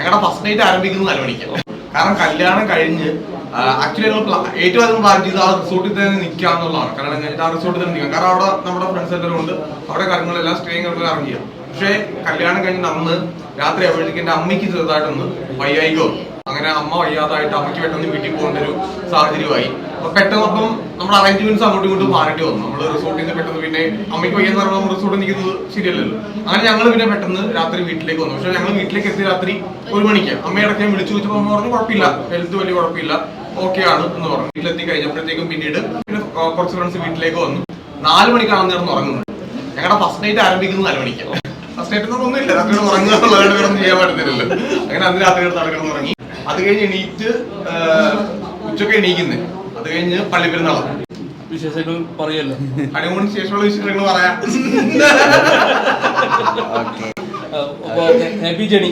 ഞങ്ങളുടെ first night ആരംഭിക്കുന്നത് 4 മണിക്ക്. കാരണം കല്യാണം കഴിഞ്ഞ് ആക്ച്വലി ഞങ്ങൾ ഏറ്റവും അധികം പ്ലാൻ ചെയ്ത് ആ റിസോർട്ടിൽ തന്നെ നിൽക്കുക എന്നുള്ളതാണ്. കല്യാണം കഴിഞ്ഞിട്ട് ആ റിസോർട്ടിൽ തന്നെ നിൽക്കാം. കാരണം അവിടെ നമ്മുടെ ഫ്രണ്ട്സ് എല്ലാവരും ഉണ്ട്, അവിടെ കാര്യങ്ങളെല്ലാം സ്റ്റേയും ഇറങ്ങിയ. പക്ഷേ കല്യാണം കഴിഞ്ഞ അന്ന് രാത്രി ആവുമ്പോഴത്തേക്ക് എന്റെ അമ്മയ്ക്ക് ചെറുതായിട്ടൊന്ന് വയ്യായികോ, അങ്ങനെ അമ്മ വയ്യാതായിട്ട് അമ്മയ്ക്ക് പെട്ടെന്ന് വീട്ടിൽ പോകേണ്ട ഒരു സാഹചര്യമായി. അപ്പൊ പെട്ടെന്ന് അപ്പം നമ്മുടെ അറേഞ്ച്മെന്റ്സ് അങ്ങോട്ടും ഇങ്ങോട്ടും മാറേണ്ടി വന്നു. നമ്മൾ റിസോർട്ടിൽ നിന്ന് പെട്ടെന്ന് പിന്നെ അമ്മയ്ക്ക് വയ്യെന്ന് പറയുമ്പോൾ റിസോർട്ടിൽ നിൽക്കുന്നത് ശരിയല്ലല്ലോ. അങ്ങനെ ഞങ്ങൾ പിന്നെ പെട്ടെന്ന് രാത്രി വീട്ടിലേക്ക് വന്നു. പക്ഷെ ഞങ്ങൾ വീട്ടിലേക്ക് എത്തി രാത്രി 1 മണിക്ക്. അമ്മയുടെ ഞാൻ വിളിച്ചു വെച്ചപ്പോൾ അമ്മ പറഞ്ഞു കുഴപ്പമില്ല, ഹെൽത്ത് വലിയ കുഴപ്പമില്ല, ഓക്കെ ആണ് എന്ന് പറഞ്ഞു. വീട്ടിലെത്തി കഴിഞ്ഞപ്പോഴത്തേക്കും പിന്നീട് പിന്നെ കുറച്ച് ഫ്രണ്ട്സ് വീട്ടിലേക്ക് വന്നു. 4 മണിക്കാണ് നേർന്ന് ഉറങ്ങുന്നത്. ഞങ്ങളുടെ ഫസ്റ്റ് നൈറ്റ് ആരംഭിക്കുന്നത് 4 മണിക്ക്. ഫസ്റ്റ് നൈറ്റ് ഒന്നുമില്ല, രാത്രി ഉറങ്ങുക എന്നുള്ളതൊന്നും ചെയ്യാൻ പറ്റത്തില്ലല്ലോ. അങ്ങനെ അന്ന് രാത്രി നടക്കണം ഉറങ്ങി. അത് കഴിഞ്ഞ് എണീറ്റ് ഉച്ചക്ക് എണീക്കുന്നേ. അത് കഴിഞ്ഞ് പള്ളി പെരുന്നാളാണ്. വിശേഷങ്ങൾ പറയല്ലോ, ഹണിമൂൺ ശേഷമുള്ള വിശേഷങ്ങൾ പറയാം. Happy journey.